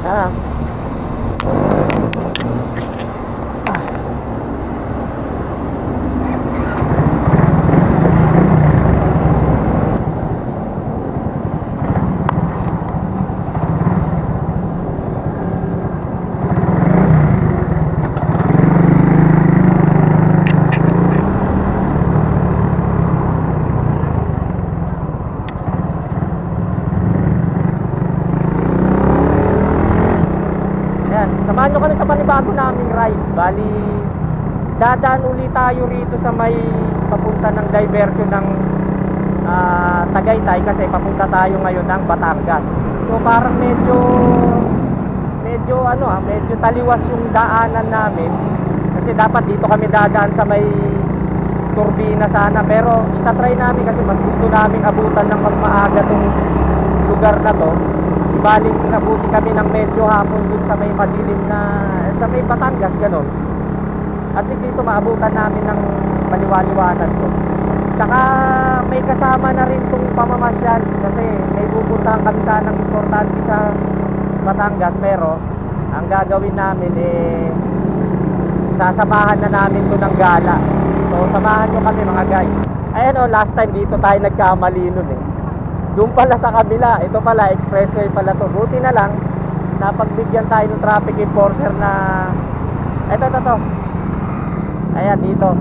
Ah. Samahan nyo kami sa panibago naming ride. Bali, dadaan uli tayo rito sa may papunta ng diversion ng Tagaytay, kasi papunta tayo ngayon ng Batangas. So parang medyo medyo taliwas yung daanan namin, kasi dapat dito kami dadaan sa may turbina sana, pero itatry namin kasi mas gusto naming abutan ng mas maaga tong lugar na to. Baling nabuti kami ng medyo hapon dun sa may madilim na, sa may Batangas, gano'n. At least dito maabutan namin ng maliwaliwanan to. Tsaka may kasama na rin tong pamamasyal, kasi may pupuntahan kami sanang importante sa Batangas, pero ang gagawin namin sasamahan na namin to ng gala. So samahan nyo kami mga guys. Ayan last time dito tayo nagkamali nun doon pala sa kabila, ito pala expressway pala to. Buti na lang napagbigyan tayo ng traffic enforcer na ito. Ayan, dito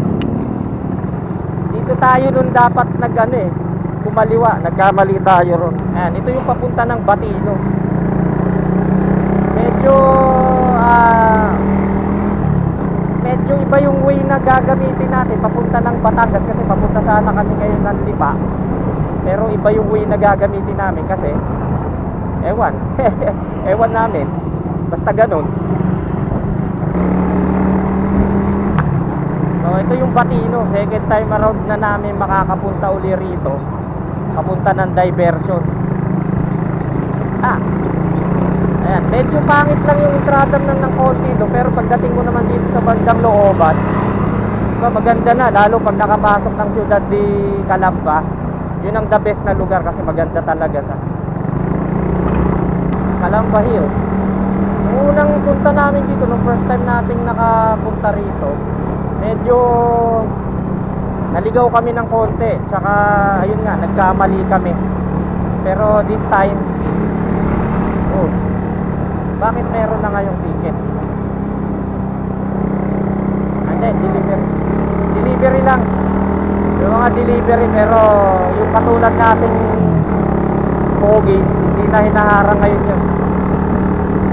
tayo nun dapat kumaliwa, nagkamali tayo ron. Ayan, ito yung papunta ng Batino. Medyo iba yung way na gagamitin natin papunta ng Batangas, kasi papunta sana kami ngayon ng Lipa. Pero iba yung way na gagamitin namin kasi ewan namin, basta ganun. So ito yung Batino, second time around na namin makakapunta uli rito, papunta ng diversion. Ayan, medyo pangit lang yung entrada ng konti pero pagdating mo naman dito sa bandang looban, maganda na, lalo pag nakapasok ng Ciudad de Calamba. Yun ang the best na lugar kasi maganda talaga sa Calamba Hills. Nung unang punta namin dito, nung first time nating nakapunta rito, medyo naligaw kami ng konti. Tsaka ayun nga, nagkamali kami. Pero this time, bakit meron na ngayong ticket? Hindi, delivery lang. Yung mga delivery, pero yung katulad nating pogi, hindi na hinaharang ngayon yun.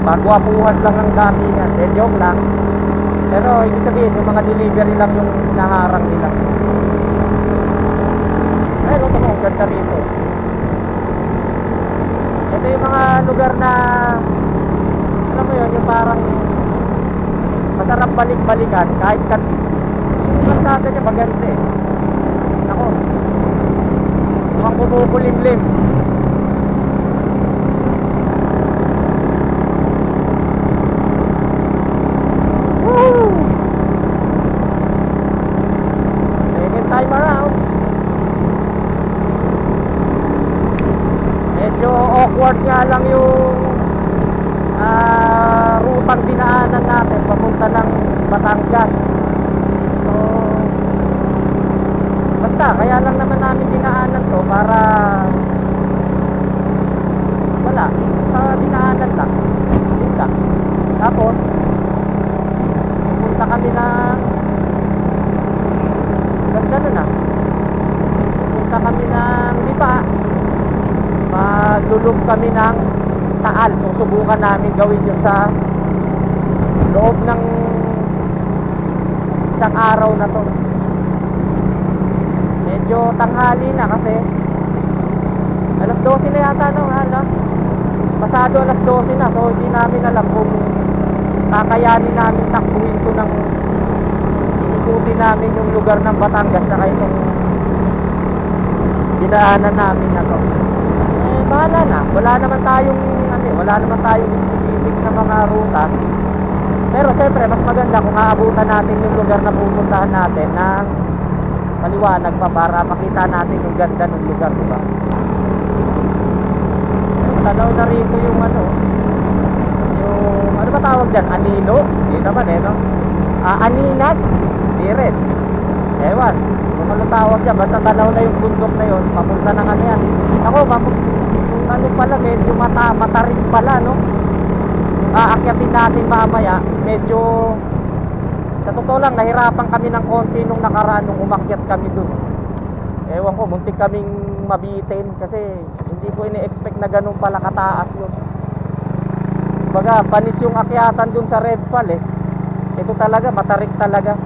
Pagwapuhan lang ang datingan. Joke lang. Pero ibig sabihin, yung mga delivery lang yung hinaharang nila. Ayun, ito mo, ang ganda rito. Ito yung mga lugar na alam mo yun, yung parang masarap balik-balikan kahit yung kalsada niya maganda Ako, mukhang bumubulimlim. Woo! Second time around. Medyo awkward nga lang yung rutang dinaanan natin papunta ng Batangas. So basta, kaya lang naman namin dinaanan to para wala, basta dinaanan lang. Yun lang. Tapos pupunta kami ng ganda na pupunta kami ng Lipa, maglulog kami ng Taal. Susubukan namin gawin yun sa loob ng isang araw na to. Medyo tanghali na kasi alas 12 na yata pasado alas 12 na. So hindi namin alam kung kakayanin namin takbuhin to ng ikutin namin yung lugar ng Batangas saka itong dinaanan namin na to. Bahala na, wala naman tayong specific na mga ruta. Pero syempre mas maganda kung aabutan natin yung lugar na pupuntahan natin ng maliwanag pa para makita natin yung ganda ng lugar, diba? Tanaw na rito yung ba tawag dyan? Anino? Hindi naman eh, no? Aninag? Hindi rin. Ewan, kung ano tawag dyan, basta tanaw na yung bundok na yun, papunta ng ano yan. Ako, yung ano pala, medyo matarik pala, no? Aakyatin natin mamaya, medyo, sa totoo lang, nahirapan kami ng konti nung nakaraan, nung umakyat kami dun. Ewan ko, muntik kaming mabitin kasi hindi ko ini-expect na ganun pala kataas yun. Baga, panis yung akyatan dun sa Red Fall eh. Ito talaga, matarik talaga.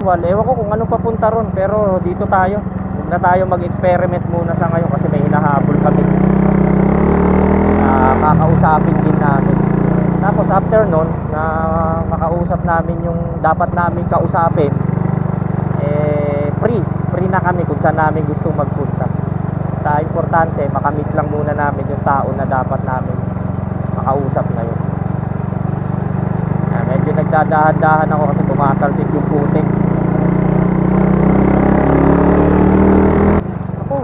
Well, ewan ko kung anong papunta ron, pero dito tayo. Huwag na tayo mag-experiment muna sa ngayon kasi may hinahabol kami. Kakausapin din namin. Tapos after nun, na makausap namin yung dapat namin kausapin, free na kami kung saan namin gustong magpunta. Sa importante, makamit lang muna namin yung tao na dapat namin makausap ngayon. Medyo nagdadahan-dahan ako kasi tumatalsik yung putik. Ako,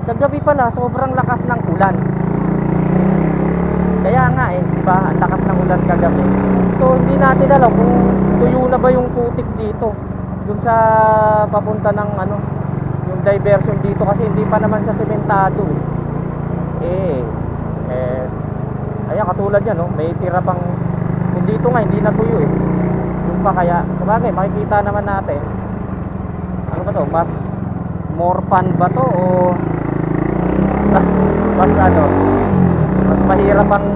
kagabi pala sobrang lakas ng ulan. Kaya nga di ba, ang lakas ng ulan kagabi. So hindi natin alam kung tuyo na ba yung putik dito dun sa papunta ng ano, yung diversion dito kasi hindi pa naman siya sementado ayan, katulad yan, no? May tira pang, kung dito nga hindi natuyo yung pa kaya, sabagay makikita naman natin ano ba to, mas more fun ba to o mas ano, mas mahirap ang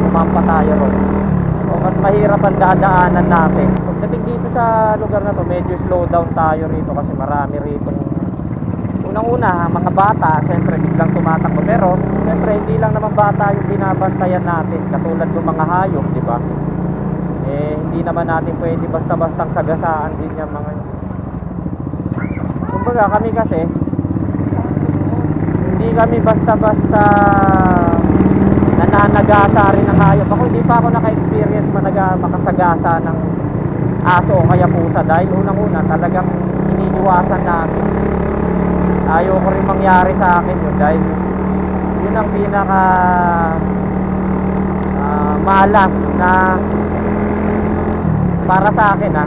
kumampa tayo ron. O mas mahirap ang dadaanan natin. Pagdating dito sa lugar na to, medyo slow down tayo rito kasi marami rito. Unang-una, mga bata, syempre biglang tumatakbo. Pero, syempre hindi lang naman bata yung binabantayan natin. Katulad ng mga hayop, di ba? Hindi naman natin pwede basta-bastang sagasaan din yung mga yun. Kumbaga kami kasi, hindi kami basta-basta nananagasa rin ng hayop. Ako hindi pa ako naka-experience makasagasa ng aso o kaya pusa dahil unang-una talagang iniiwasan namin. Ayaw ko rin mangyari sa akin yun dahil yun ang pinaka malas na para sa akin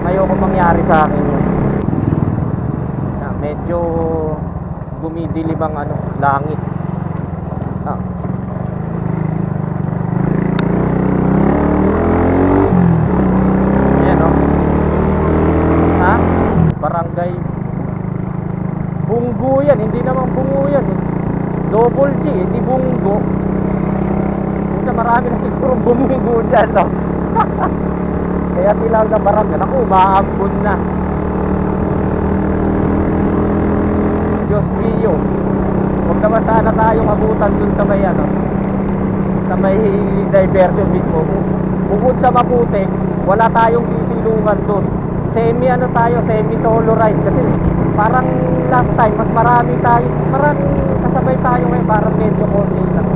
ayaw ko mangyari sa akin yun. Medyo gumidilim ang langit. Ayan barangay Bunggo yan, hindi naman bungo yan double G, hindi bunggo. Kasi marami na siguro bumunggo dyan kaya tinawag na barangay. Naku, maambon na. Diyos mio, huwag naman sana tayong abutan dun sa may sa may diversion mismo. Bukod sa maputik, wala tayong sisilungan dun. Semi solo ride kasi parang last time mas maraming kasabay tayo ngayon, parang medyo konti lang.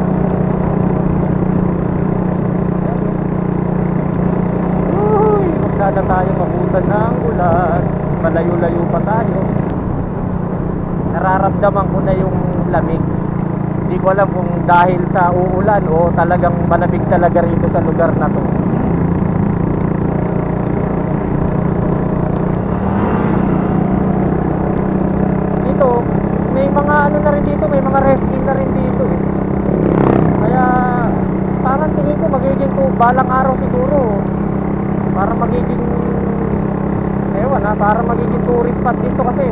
Huwag sana tayo mabutan ng ulan, malayo-layo pa tayo. Nararamdaman ko na yung lamig. Hindi ko alam kung dahil sa uulan o talagang malamig talaga rito sa lugar na to. Dito, may mga na rin dito, may mga resting na rin dito Kaya parang tingin ko magiging balang araw siguro. Parang magiging parang magiging tourist spot dito kasi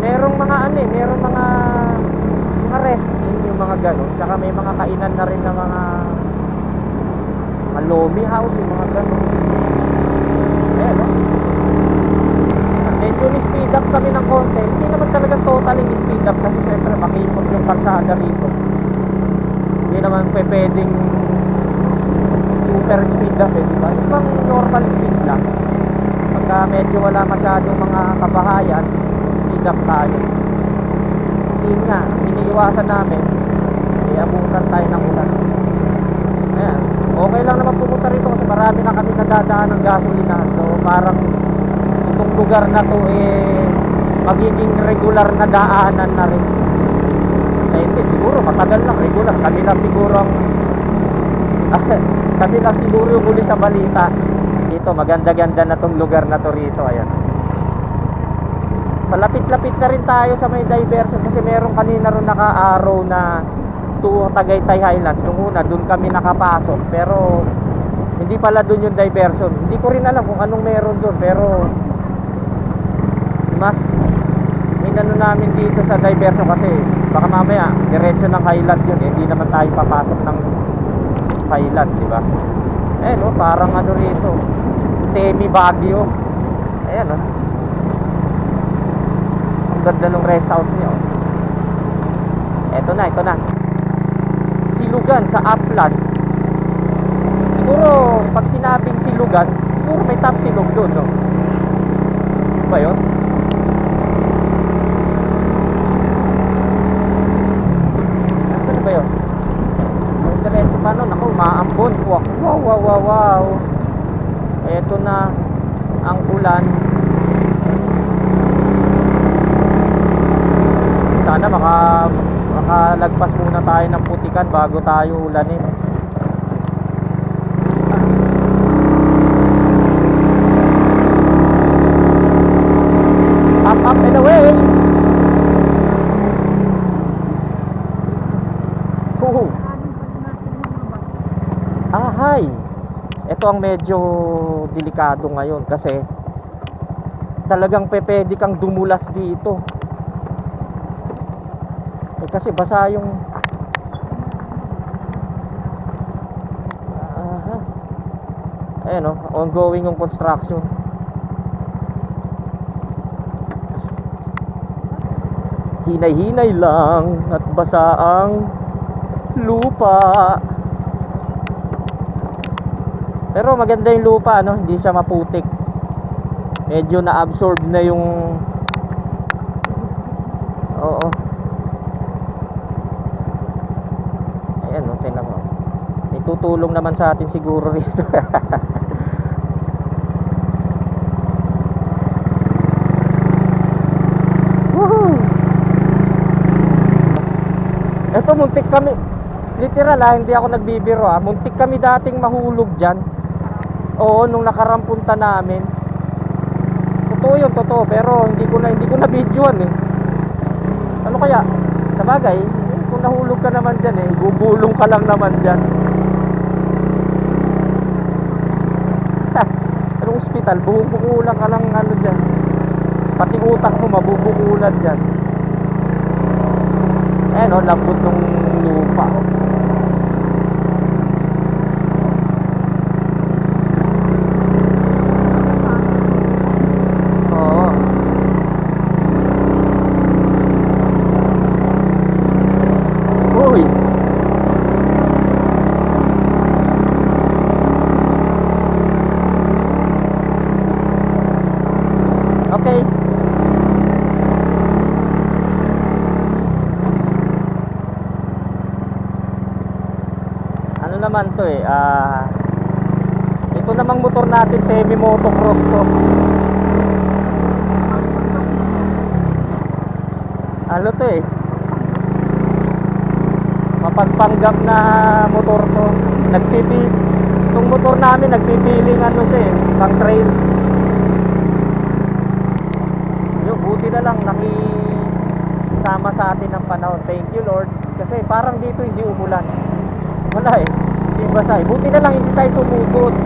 merong mga merong mga resting, yung mga ganun. Tsaka may mga kainan na rin na mga lomi house, yung mga ganun. Medyo ni-speed up kami ng konti. Hindi naman talaga totally ni-speed up kasi syempre makipot yung kalsada rito. Hindi naman pwedeng super speed up diba? Yung bang normal speed lang. Pagka medyo wala masyadong mga kabahayan, speed up tayo. Yun nga, iniiwasan namin abutan tayo ng ulan. Ayan, okay lang naman pumunta rito kasi marami na kami nadadaan ng gasolinahan. So parang itong lugar na to magiging regular na daanan na rin. Hindi, siguro matagal na, regular. Kami lang siguro ang kami lang siguro yung huli sa balita. Dito, maganda-ganda na tong lugar na to rito. Ayan. Palapit-lapit na rin tayo sa may diversion kasi meron kanina ron naka-arrow na to Tagaytay Highlands. Nung una, dun kami nakapasok. Pero hindi pala dun yung diversion. Hindi ko rin alam kung anong meron dun. Pero mas inano namin dito sa diversion kasi baka mamaya diretso ng Highland yun. Hindi naman tayo papasok ng Highland, di ba? Eh no, parang ano rito, semi Baguio. Ayan no. Ang ganda ng rest house niyo. Ito na, ito na. Silugan sa Upland. Siguro pag sinabing Silugan, siguro may top silog doon, no? Ano ba yun? Saan ba yun? Ang diretso pa nun, ako, maambon. Wow, wow, wow, wow, wow. Ito na ang ulan. Sana makalagpas muna tayo ng putikan bago tayo ulanin. Up and away. Hi. Ito ang medyo delikado ngayon kasi talagang pwede kang dumulas dito. Kasi basa yung ayan o, ongoing yung construction. Hinay-hinay lang at basa ang lupa. Pero maganda yung lupa, no? Hindi siya maputik. Medyo na-absorb na yung oo. Ayan, no? Tingnan mo. May tutulong naman sa atin siguro rito. Woohoo! Ito, muntik kami. Literal hindi ako nagbibiro muntik kami dating mahulog dyan. Oo, nung nakarampunta namin. Totoo yun, totoo. Pero hindi ko na videoan eh. Ano kaya? Sa bagay, kung nahulog ka naman dyan gugulong ka lang naman dyan. Anong ospital? Bubukulan ka lang ano dyan. Pati utak mo mabubukulan dyan. Ayan o, lambot ng lupa. Okay. Ano naman to ito namang motor natin semi motocross to. Ano to mapagpanggap na motor to. Itong motor namin nagpipiling ano siya pang trail. Buti na lang nakisama sa atin ng panahon. Thank you Lord. Kasi parang dito hindi umulan. Wala hindi basa buti na lang hindi tayo sumugod.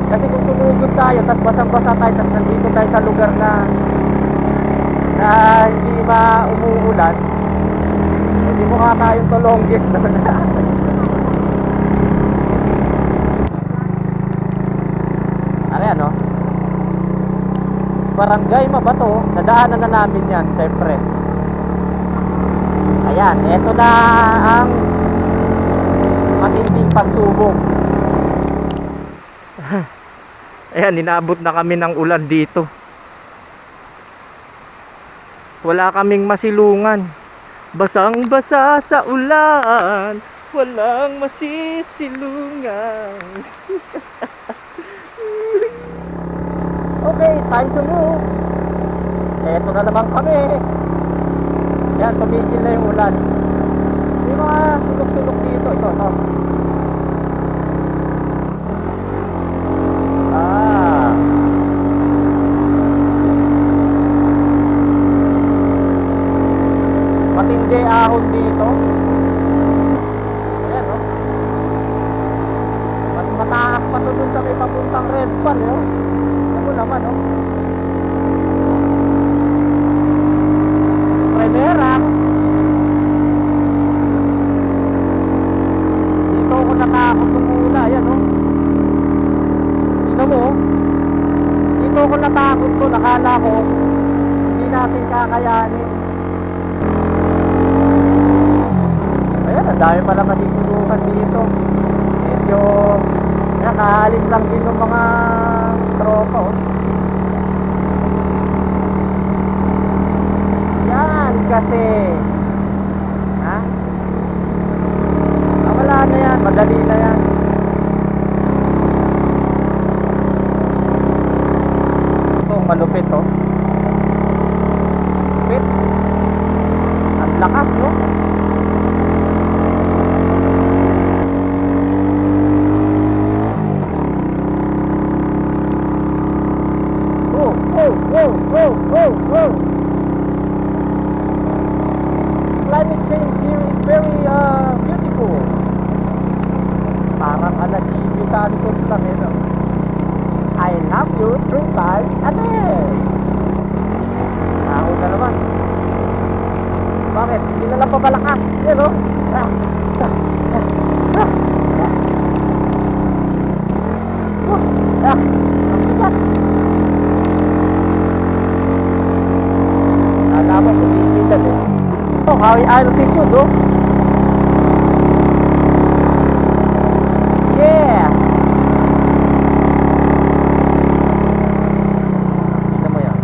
Kasi kung sumugod tayo tapos basang-basa tayo tapos nandito tayo sa lugar na hindi umuulan, hindi mukha tayong to longest doon. Ano yan Barangay Mabato, nadaanan na namin yan, syempre. Ayan, eto na ang matinding pagsubok. Ayan, inabot na kami ng ulan dito. Wala kaming masilungan. Basang-basa sa ulan, walang masisilungan. Okay, time to move. Eto na naman kami. Yan, tumigil na yung ulan. May mga sulok-sulok dito. Ito. Ah. Matindi ahon dito. Ayan, oh. Mas mataas pa to dun sa may papuntang Red Pan, oh. Ano naman, oh. Primera. Dito ako natakot nung una, ayan, oh. Tingnan mo, oh. Dito ako natakot to, nakala ko hindi natin kakayanin. Ayan, ang dami pala masisilukan dito. Medyo nakaalis lang din ng mga tropa, oh. Yan kasi ha? Wala na yan, madali na yan. Ito, malupit, oh. Lupit. Ang lakas, no? Whoa. Climate change here is very beautiful. Parang ala Jimmy Santos lang, eh, no? I love you 3 times a day. Ako na naman. Bakit? Sila lang pabalakas. Yan, no? Ang bigat. Dapat sumisindan, eh. Oh, high altitude, oh. Yeah. Tingnan mo yan.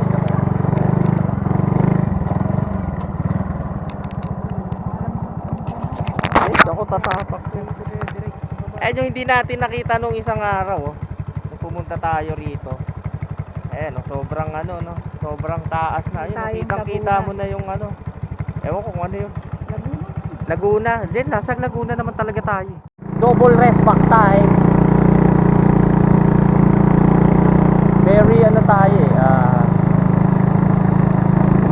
Ay, ako tatapak. Ayun yung hindi natin nakita nung isang araw, oh. Nung pumunta tayo rito. Ayan, oh, sobrang ano, no? Sobrang taas na. Ayun, kitang-kita mo na yung ano. Ewan ko kung ano yun. Laguna. Then, nasa Laguna naman talaga tayo. Double rest back time. Very ano tayo, eh.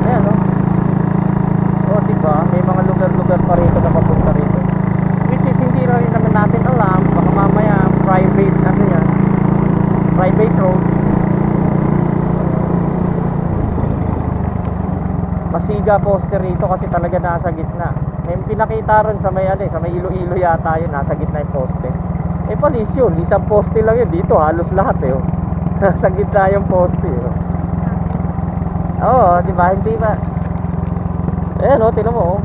Ayan, no? Oh, diba? May mga lugar-lugar pa rito na papunta rito. Which is hindi rin naman natin alam. Baka mamaya private, ano yan? Private road. Masiga poster rito kasi talaga nasa gitna. May pinakita ron sa may ano, sa may Iloilo yata yun, nasa gitna yung poste. Eh palis yun, isang poste lang yun dito, halos lahat, eh. Nasa gitna yung poste, eh. Oo, di ba? Hindi ba? Ayan, oh, tingnan mo, oh.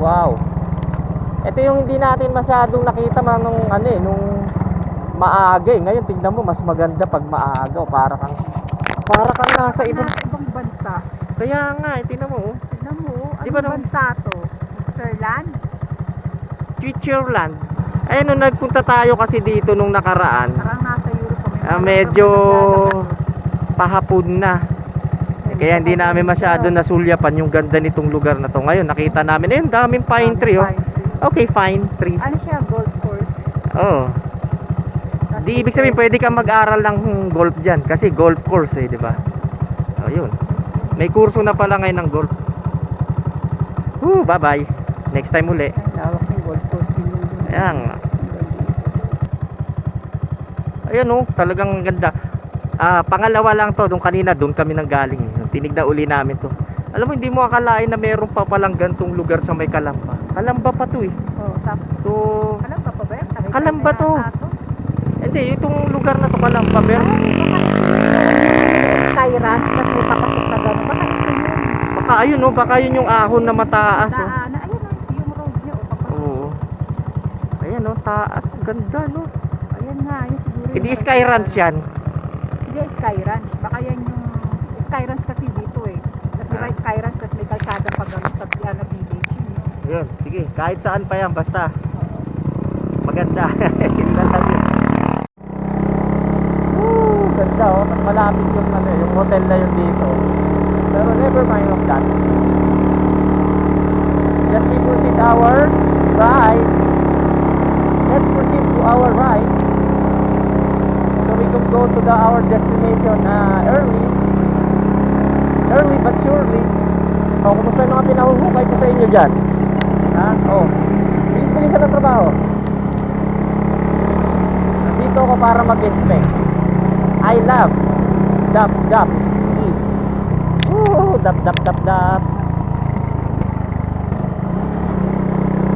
Wow. Ito yung hindi natin masyadong nakita man nung ano, eh, nung maaga, eh. Ngayon tingnan mo, mas maganda pag maaga, oh. Para kang nasa ibang bansa. Kaya nga, tingnan mo, oh. Tignan mo, Di ba anong bansa to? Switzerland? Switzerland. Ayun, nung nagpunta tayo kasi dito nung nakaraan, Parang nasa Europe kami. medyo pahapon na. Kaya hindi namin masyado nasulyapan yung ganda nitong lugar na to. Ngayon, nakita namin, ayun, daming pine tree, oh. Okay, fine tree. Ano siya, golf course? Oo. Di ibig sabihin, pwede kang mag-aral ng golf dyan. Kasi golf course, eh, di ba? Oh, yun. May kurso na pala ngayon ng golf. Bye-bye. Next time uli. Lawak ng golf course din yun. Ayan. Ayan, oh, talagang ganda. Pangalawa lang to, doon kanina, doon kami nang galing. Tinignan uli namin to. Alam mo, hindi mo akalain na meron pa palang gantong lugar sa may Kalamba. Kalamba pa to, eh. Oh, So, Kalamba pa ba yan? Kalamba to. Hindi, itong lugar na to Kalamba, pero Sky Ranch, kasi may papasok na gano'n. Baka ito yun. baka ayun, oh, baka yun yung ahon na mataas, oh. Ayun, yung road niya, papasok. Oo. Ayan, oh, taas. Ganda, no? Ayan nga, yun siguro. Hindi Sky Ranch yan. Hindi, Sky Ranch. Baka yan yung Sky Ranch kasi dito, eh. Tapos diba Sky Ranch, tapos may kalsada pa gano'n sa Piana Village. Yun, sige, kahit saan pa yan, basta maganda. Yun lang yun. Ganda, oh. Mas malapit yung, ano, yung hotel na yun dito. Pero never mind of that. Just we proceed our ride. Let's proceed to our ride. So we can go to our destination early but surely. O, kumusta yung mga pinahuhukay ko sa inyo dyan? Ha? O, bilis-bilisan ang trabaho. Nandito ako para mag-inspect. I love Dap East. Woo! Dap.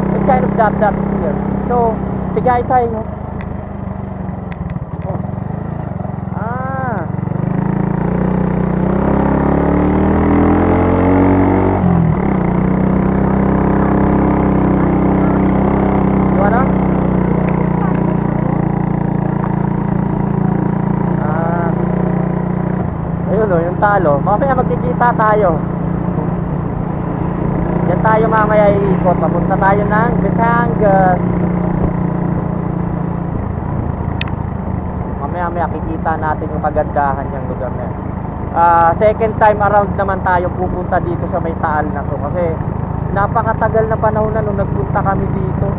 What kind of dap is here? So, Tagaytay, no? Oh. Ah. Yung ano? Ah. Ayun, oh, yung talo. Mamaya magkikita tayo. Yan tayo mamaya iikot. Papunta tayo ng Batangas. Mamaya kikita natin yung kagandahan ng lugar na yan. Second time around naman tayo pupunta dito sa may Taal na to. Kasi napakatagal na panahon na nung nagpunta kami dito.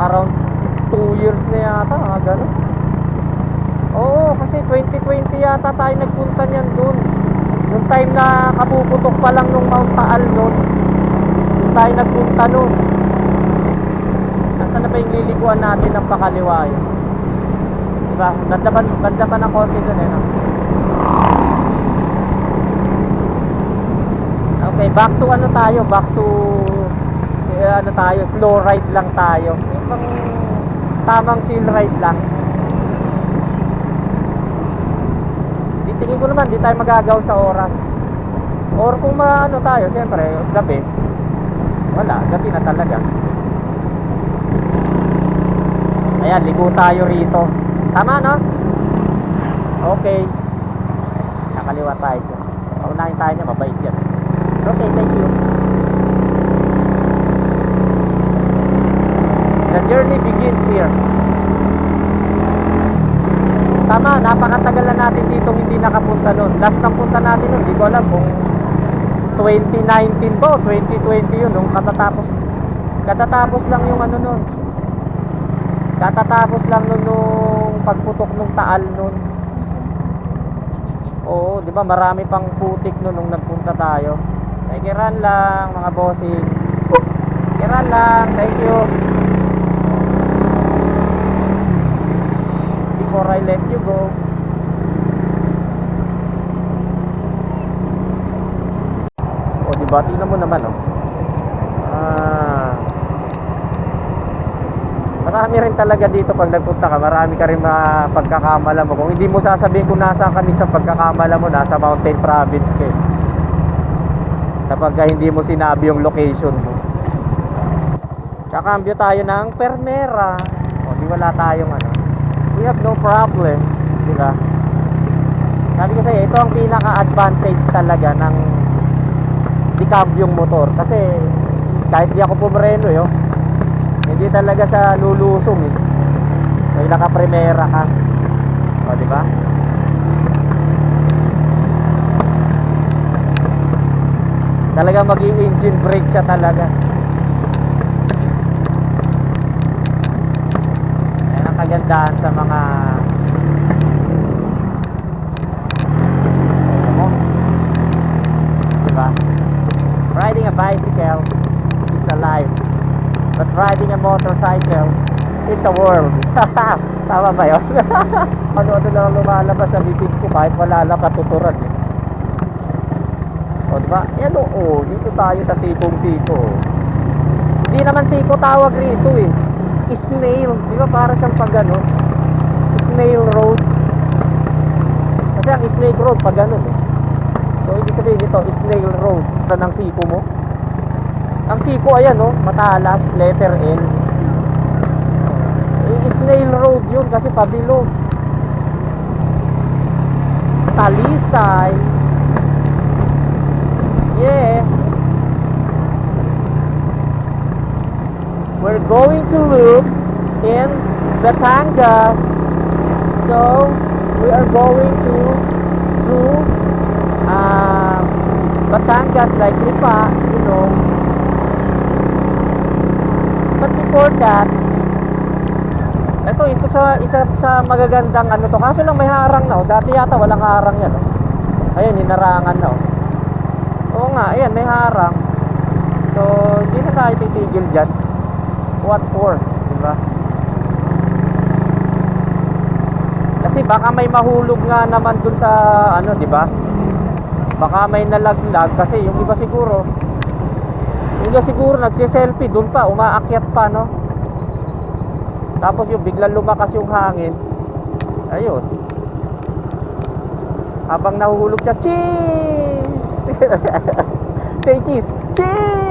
Around 2 years na yata, gano'n. Oo, kasi 2020 yata tayo nagpunta niyan dun. Yung time na kapuputok pa lang nung Mount Taal nun. Yung tayo nagpunta nun. Nasaan na ba yung liliguan natin ng pakaliwa yun? Diba? Ganda pa ng konti dun eh, no? Okay, back to ano tayo? Back to ano tayo? Slow ride lang tayo. Yung bang tamang chill ride lang. Tingin ko naman, di tayo magagaon sa oras. Or kung maano tayo, siyempre, gabi. Wala, gabi na talaga. Ayan, ligo tayo rito. Tama, no? Okay. Nakaliwa tayo dyan. Paunahin tayo niya, mabait yan. Okay, thank you. The journey begins here. Tama, napakatagal na natin dito hindi nakapunta nun. Last na punta natin nun, di ko alam kung 2019 ba o 2020 yun, nung katatapos lang yung ano nun. Katatapos lang nun nung pagputok nung Taal nun. Oo, di ba marami pang putik nun nung nagpunta tayo. Ay, kiran lang mga bossing. Kiran lang, thank you. Before I let you go. O, diba? Tingnan mo naman, oh. Marami rin talaga dito pag nagpunta ka. Marami ka rin pagkakamala mo. Kung hindi mo sasabihin kung nasaan ka sa pagkakamala mo, nasa Mountain Province ka. Kapag hindi mo sinabi yung location mo. Kakambyo tayo ng Permera. O, di wala tayong ano. We have no problem, di ba? Sabi ko sa'yo, ito ang pinaka-advantage talaga ng dikambyong motor. Kasi kahit di ako pumereno, hindi talaga sa lulusong eh. May naka-Primera ka. O, di ba? Talaga mag-i-engine brake siya talaga. Kagandahan sa mga diba? Riding a bicycle, it's alive. But riding a motorcycle, it's a world. Tama ba yun? Ano lang lumalabas sa bibig ko kahit wala lang katuturan eh. O diba? Yan oo, dito tayo sa Sikong-Siko. Hindi naman Siko tawag rito eh. Snail, di ba para siyang pag ano, snail road. Kasi ang snake road pag ganun eh. So ibig sabihin dito, snail road. Ito ng Siko mo. Ang Siko ayan matalas, letter L. Snail road yun kasi pabilog. Talisay. Yeah. We're going to loop in Batangas. So we are going to through Batangas like Lipa, dagat. Ito sa isa sa magagandang ano to. Kaso lang may harang na, oh. Dati yata walang harang yan, oh. Ayun, hinarangan na, oh. Oo nga, ayan, may harang. So, hindi na tayo titigil dyan. What for? Diba? Kasi baka may mahulog nga naman dun sa ano, diba? Baka may nalaglag. Kasi yung iba siguro nagsiselfie dun pa, umaakyat pa, no? Tapos yung biglang lumakas yung hangin. Ayun. Habang nahuhulog siya, cheese! Say cheese! Cheese!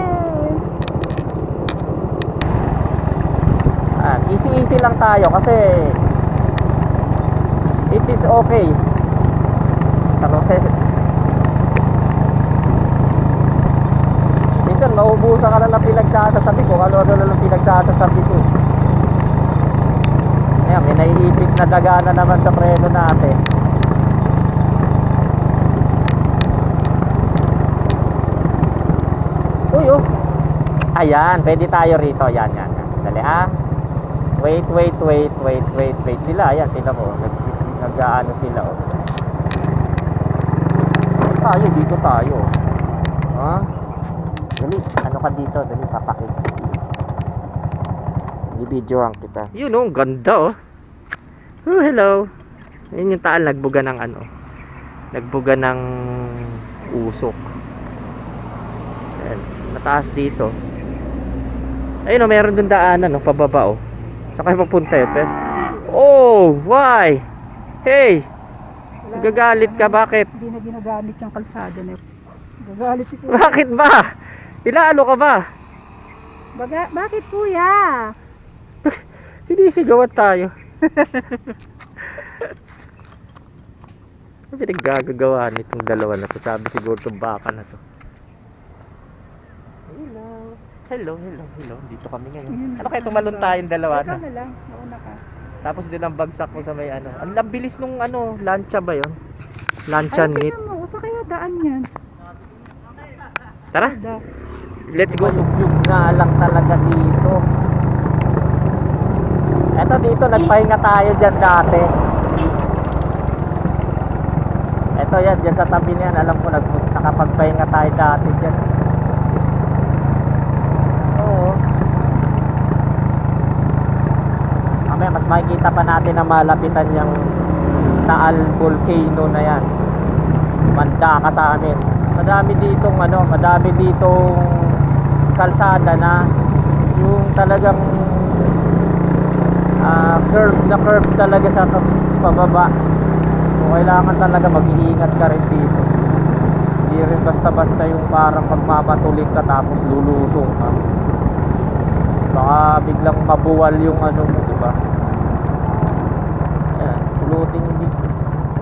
Easy lang tayo kasi it is okay. Minsan maubusan ka na ng pinagsasasabi ko, ano-ano na lang pinagsasasabi ko. Ayan, may naiipit na daga na naman sa preno natin. Uy, oh. Ayan, pwede tayo rito. Yan. Dali, Wait sila. Ayan, tingnan mo. Nag-aano sila, oh. Dito tayo. Ha? Dali, ano ka dito? Dali, papakita. I-videoan kita. Yun, oh, ganda, oh. Oh, hello. Ayun yung taal, nagbuga ng ano. Nagbuga ng usok. Ayan, mataas dito. Ayun, oh, meron dun daanan, no, pababa, oh. Saan kayo papunta yun, eh? Oh, why? Hey! Nagagalit ka, bakit? Hindi na ginagamit yung kalsada na yun. Nagagalit si kuya. Bakit ba? Ilaano ka ba? Bakit kuya? Sinisigawan tayo. Ano pinaggagawa nitong dalawa na to? Sabi siguro itong baka na to. Hello. Dito kami ngayon. Ano kaya tumalon tayong dalawa na? Ikaw na lang, nauna ka. Tapos din ang bagsak mo sa may ano. Ang bilis nung ano, lancha ba yon? Lancha Ay, meet. tingnan mo, saan kaya daan yan? Tara, Da. let's go. Yung nga lang talaga dito. Eto dito, nagpahinga tayo dyan dati. Eto yan, dyan sa tabi niyan. Alam ko, nakapagpahinga tayo dati dyan. Oo. Mamaya, mas makikita pa natin na malapitan yung Taal Volcano na yan. Manda ka sa amin. Madami ditong kalsada na yung talagang curve talaga sa pababa. So kailangan talaga mag-iingat ka rin dito. Hindi rin basta-basta yung parang pagmamatulik ka tapos lulusong ka. Baka biglang mabuwal yung ano mo, diba? Ayan, pulutin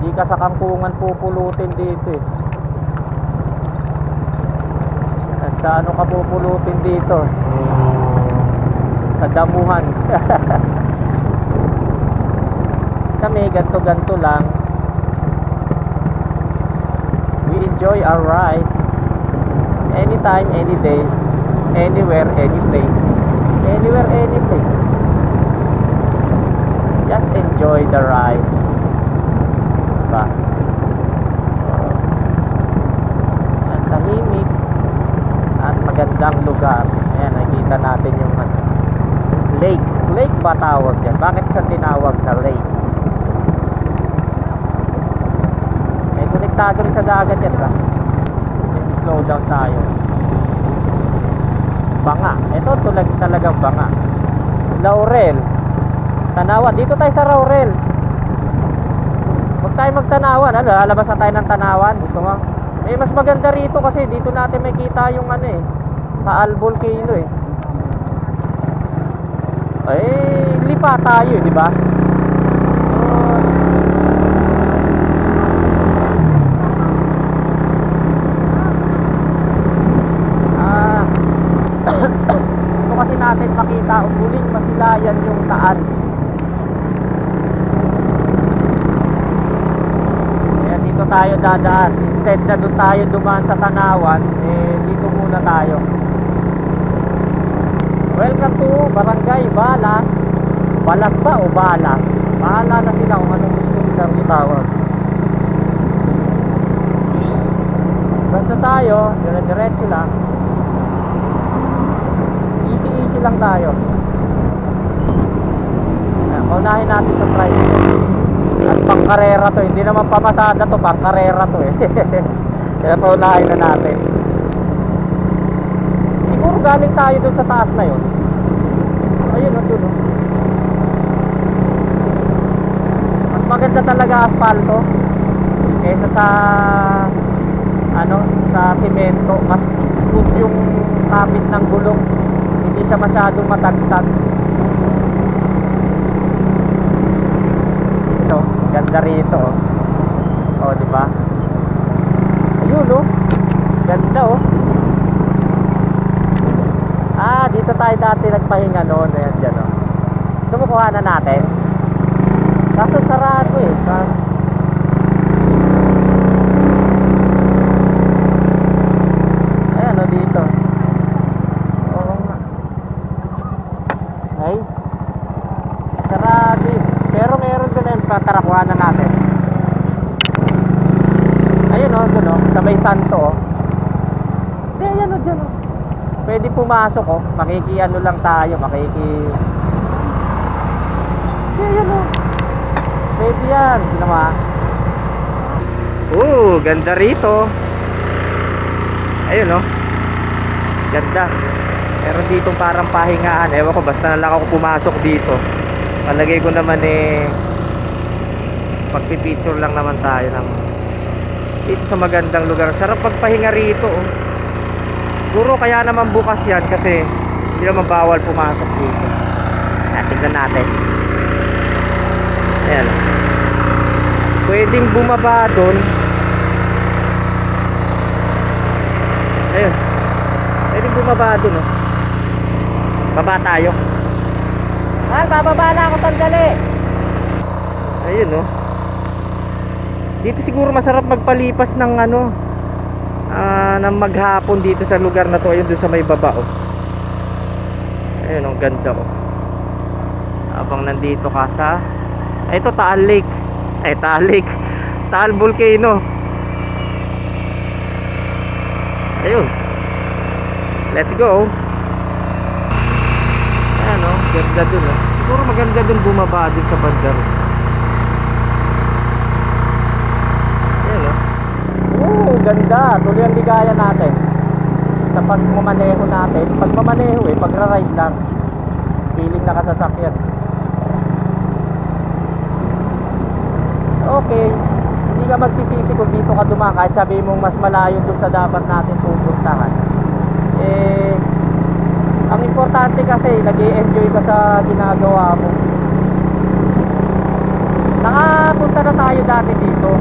hindi ka sa kangkungan pupulutin dito, eh. At sa ano ka pupulutin dito? Sa damuhan. Kami ganto lang. We enjoy our ride anytime, any day, anywhere, any place. Anywhere, any place. Just enjoy the ride. Diba? Ang tahimik at magandang lugar. Ayan, nakikita natin yung lake. Lake ba tawag dyan? Bakit siya tinawag na lake? May konektado rin sa dagat yan ba? Kasi slow down tayo. Banga. Ito talagang banga. Laurel. Tanawan. Dito tayo sa Laurel. Huwag tayo magtanawan. Ano, lalabas na tayo ng Tanawan. Gusto mo? Eh, mas maganda rito kasi dito natin makita yung ano, eh, Taal Volcano, eh. Lipa tayo, di ba? Gusto kasi natin makita muling masilayan yung Taal. Kaya dito tayo dadaan. Instead na doon tayo dumaan sa Tanawan, dito muna tayo. Welcome lang to, barangay Balas. Balas ba o Balas? Bahala na sila kung anong gusto nilang itawag. Basta tayo, dire-diretso lang. Easy lang tayo. Ayan, paunahin natin sa tricycle. At pangkarera to, hindi naman pamasada to, pangkarera to eh. Kaya paunahin na natin. Siguro galing tayo dun sa taas na yun. Ayun o, dun o. Mas maganda talaga asfalto kaysa sa sa semento. Mas smooth yung kapit ng gulong, hindi siya masyadong matagtag. Ito, ganda rito oh, di ba? Ayun oh, ganda oh. Dito tayo dati nagpahinga noon. Ayan dyan oh. Sumukuha na natin. Kaso sarado eh. Ayan oh, dito. Oo nga. Ay, sarado eh. Pero meron doon yun. Patarakuha na natin. Ayun oh, doon oh. Sabay santo oh. Hindi, ayan oh, dyan oh. Pwede pumasok oh. Makikiano lang tayo. Ayan oh. Pwede yan. Ginawa. Ganda rito. Ayun oh. Ganda. Meron ditong parang pahingaan. Ewan ko, basta na lang ako pumasok dito. Palagay ko naman pagpipicture lang naman tayo dito sa magandang lugar. Sarap magpahinga rito oh. Siguro kaya naman bukas yan kasi hindi naman bawal pumasok dito. Tignan natin. Ayan. Pwedeng bumaba doon. Ayun. Pwedeng bumaba doon oh. Baba tayo. Bababa na ako sandali. Ayun oh. Dito siguro masarap magpalipas ng ng maghapon dito sa lugar na to. Ayun doon sa may baba oh. Ayun ang ganda oh. Habang nandito ka sa ito Taal Lake. Taal Volcano. Ayun. Let's go. Ayan oh, ganda dun oh. Siguro maganda dun bumaba dun sa banda. Ayan oh. Ganda. Tuloy ang ligaya natin sa pagmamaneho natin. Pagmamaneho pagra-ride lang. Feeling nakasasakyan. Okay, hindi ka magsisisi kung dito ka dumaan kahit sabihin mong mas malayo dun sa dapat natin pupuntahan. Ang importante kasi nag-i-enjoy ka sa ginagawa mo. Nakapunta na tayo dati dito.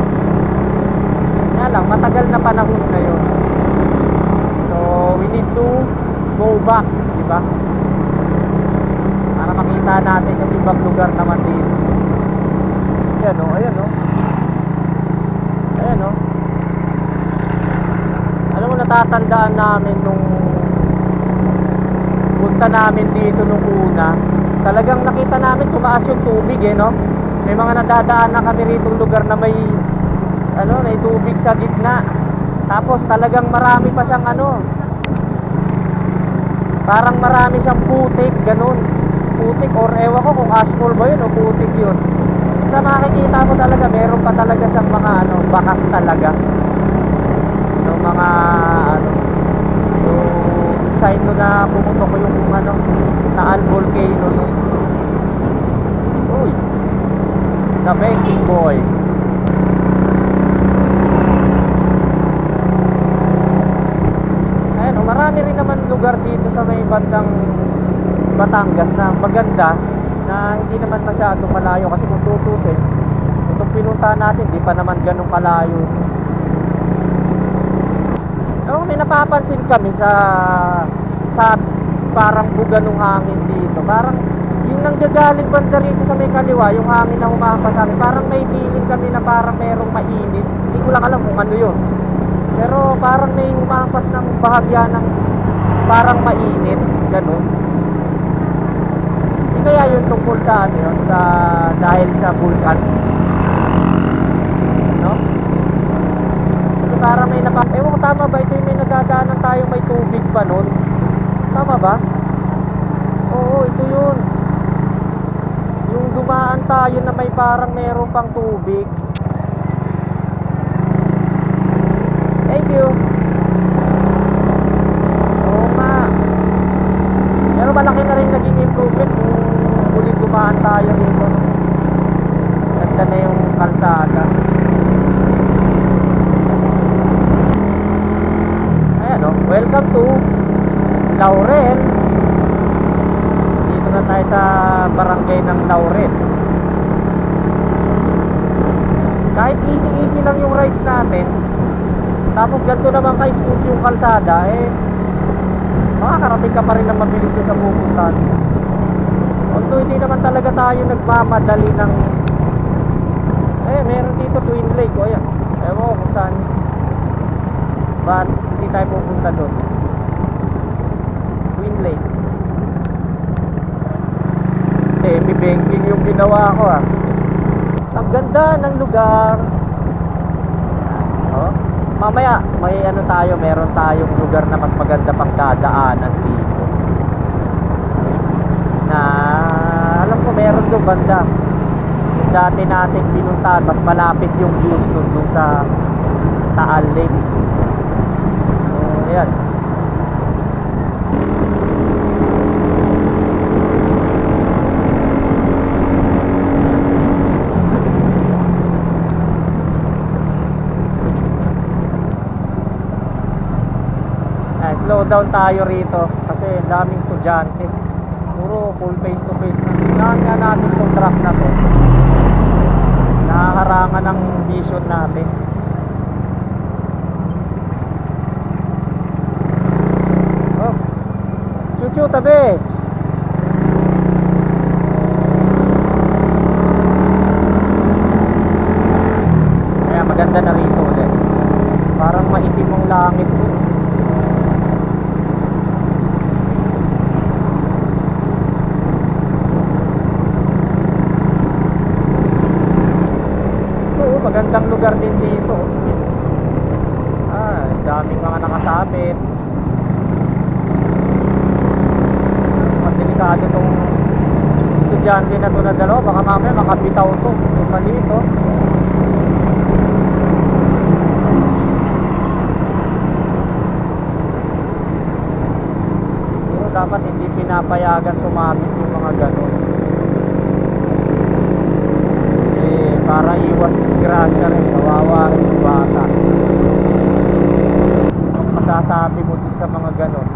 Kaya lang, matagal na panahon na yun. So, we need to go back, di ba? Para makita natin yung ibang lugar naman dito. Ayan o, ayan o. Ayan o. Alam mo, natatandaan namin nung punta namin dito nung una. Talagang nakita namin tumaas yung tubig no. May mga nadadaan na kami rito lugar na may may tubig sa gitna. Tapos talagang marami pa siyang parang marami siyang putik, ganun. Putik or ewan ko kung asphalt ba yun o putik yun. Sa makikita mo talaga, meron pa talaga siyang mga bakas talaga. Yung mga yung sign mo na pumutok yung Taal Volcano no. Uy, the banking boy. Ayun, marami rin naman lugar dito sa may bandang Batangas na maganda, na hindi naman masyadong malayo kasi kung tutusin itong pinuntahan natin di pa naman ganun kalayo. May napapansin kami sa parang buga ng hangin dito, parang yung nanggagaling banda rito sa may kaliwa, yung hangin na humahampas sa amin, parang may feeling kami na parang merong mainit. Hindi ko lang alam kung ano yun, pero parang may humahampas ng bahagya ng parang mainit, ganun. Hindi kaya yun tungkol sa ano yun, sa dahil sa vulkan. No? Kasi parang may ewan ko, tama ba ito yung may nagdadaanan tayong may tubig pa nun? Tama ba? Oo, ito yun. Yung dumaan tayo na may parang meron pang tubig. Thank you. Oo nga. Pero malaki na rin naging improvement kung ulit dumaan tayo dito. Ganda na yung kalsada. Ayan o, welcome to Laurel. Dito na tayo sa barangay ng Laurel. Kahit easy lang yung rides natin, tapos ganito naman ka-smooth yung kalsada, makakarating ka pa rin ng mabilis doon sa pupuntahan. Although hindi naman talaga tayo nagmamadali ng meron dito Twin Lake. O ayan, ewan ko kung saan, ba't hindi tayo pupunta doon. Twin Lake, semi-banking yung ginawa ko ah. Ang ganda ng lugar. Oh, mamaya may ano tayo, meron tayong lugar na mas maganda pang dadaanan dito, na alam ko meron doon banda. Yung dati nating pinuntahan, mas malapit yung views doon sa Taal Lake. So yan. Slow down tayo rito kasi daming estudyante. Puro full face to face na. Sinahan nga natin itong truck na to. Nakaharangan ng vision natin. Oh, chuchu tabi. Kaya maganda na rito ulit. Parang maitim ang langit po. Magandang lugar din dito. Daming mga nakasabit. Mas delikado itong estudyante na to na dalawa. Baka mamaya makabitaw to. Mali ito. Pero dapat hindi pinapayagan sumabit yung mga ganon. Para iwas disgrasya rin, kawawa rin yung bata. Ang masasabi mo dun sa mga ganon,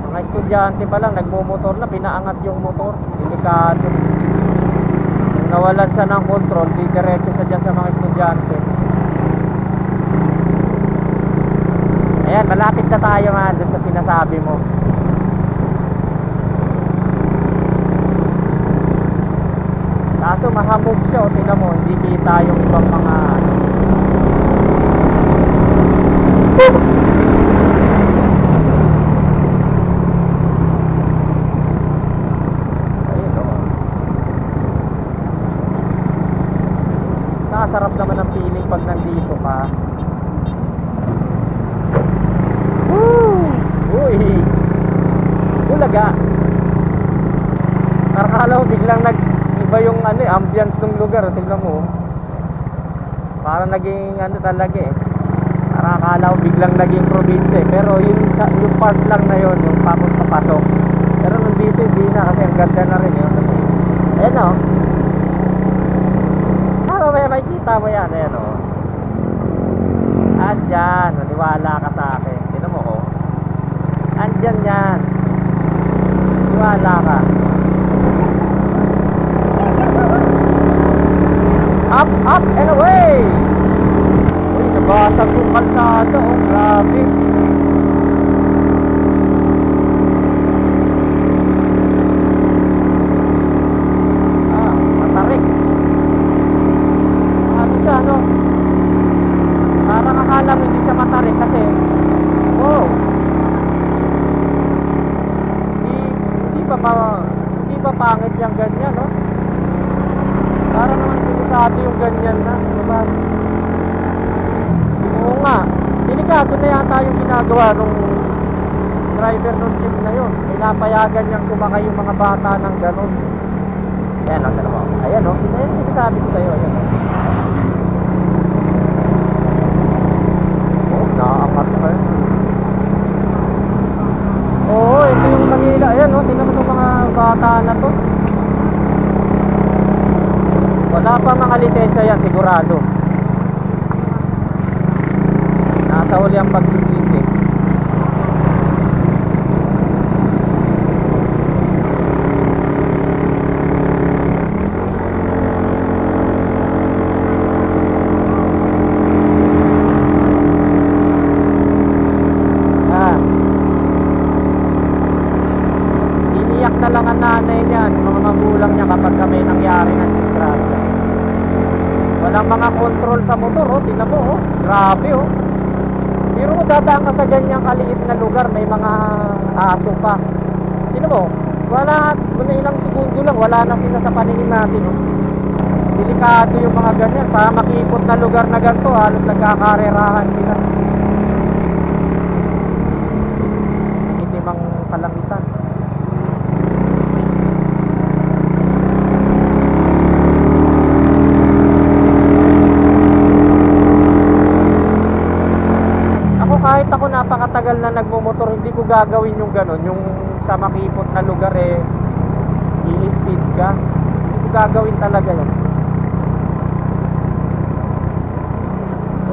mga estudyante pa lang, nagmumotor na, pinaangat yung motor, delikado. Kung nawalan siya ng control, didiretso siya dyan sa mga estudyante. Ayan, malapit na tayo nga dun sa sinasabi mo. Kaso mahamog siya, o tingnan mo, hindi kita yung ibang mga ayun o. Nakasarap naman ang feeling pag nandito ka. Woo! Uy! Bulaga! Nakakala mo biglang iba yung ambience ng lugar, tingnan mo. Parang naging talaga Parang akala ko biglang naging probinsya pero yung part lang na yun, yung papasok. Pero nandito hindi na kasi ang ganda na rin yun. Ayan o. Mamaya makikita mo yan, ayan o. Andyan, maniwala ka sa akin. Tingnan mo ko. Andyan yan. Maniwala ka. Up and away! Uy, nabasag yung kalsada, oh, grabe. Matarik. Ano siya, no? Parang akala mo hindi siya matarik kasi, wow. Hindi pa pangit yung ganyan, no? Para naman delikado yung ganyan na, diba? Oo nga, delikado na yata yung ginagawa nung driver nung jeep na yun. Pinapayagan niyang sumakay yung mga bata ng ganun. Ayan, ang dalawa. Ayan, no? Ayan, sinasabi ko sa'yo, ayan, no? Oh, naapat ka, eh. Oo, ito yung Manila. Ayan, no? Tingnan mo itong mga bata na to. Wala pa mga lisensya yan, sigurado. Nasa huli ang pagsisisi. Iniyak na lang ang nanay niya, mga magulang niya kapag may nangyari ng disgrasya. Walang mga control sa motor, oh. Tingnan mo, oh. Grabe, oh. Pero dadaan ka sa ganyang kaliit na lugar, may mga aso pa. Tingnan mo, wala ilang segundo lang, wala na sila sa paningin natin, oh. Delikado yung mga ganyan. Sa makipot na lugar na ganito, halos nagkakarerahan sila. Itimang kalangitan. Kahit ako napakatagal na nagmumotor, hindi ko gagawin yung ganon, yung sa makipot na lugar i-speed ka. Hindi ko gagawin talaga yun.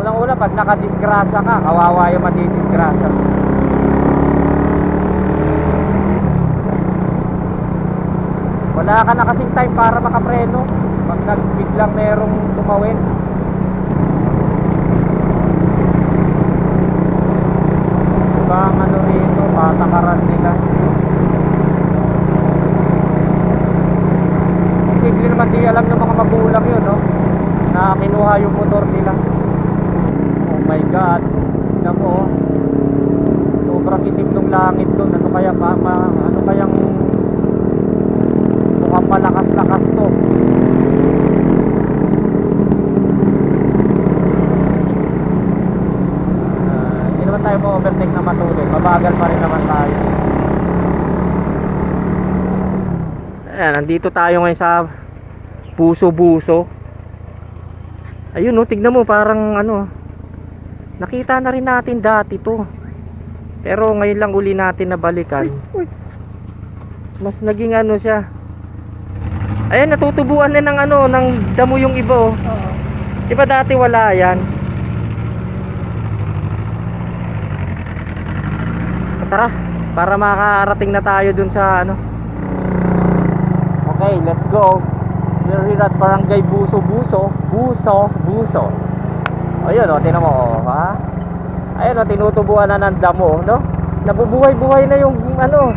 Unang-una, pag nakadisgrasya ka, kawawa yung madidisgrasya. Wala ka na kasing time para makapreno pag biglang merong tumawid. Ang ano rito, patakaran nila. Simple naman, di alam ng mga magulang yun, no? Na kinuha yung motor nila. Oh my God. Tignan mo, oh. Sobrang itim ng langit doon. Ano kaya ano kayang mukhang malakas-lakas to. Tayo mo overtake na matuloy, mabagal pa rin naman tayo. Ayan, nandito tayo ngayon sa Buso-Buso. Ayun, no, tignan mo, parang ano, nakita na rin natin dati to, pero ngayon lang uli natin nabalikan. Mas naging ano siya. Ayan, natutubuan na ng ano, ng damo yung iba, oh. Diba dati wala yan? Tara, para makarating na tayo dun sa ano. Okay, let's go. We're here at Barangay Buso-Buso. Buso-Buso. Ayun, o, tinan mo, ha? Ayun, o, tinutubuan na ng damo, no? Nabubuhay-buhay na yung ano,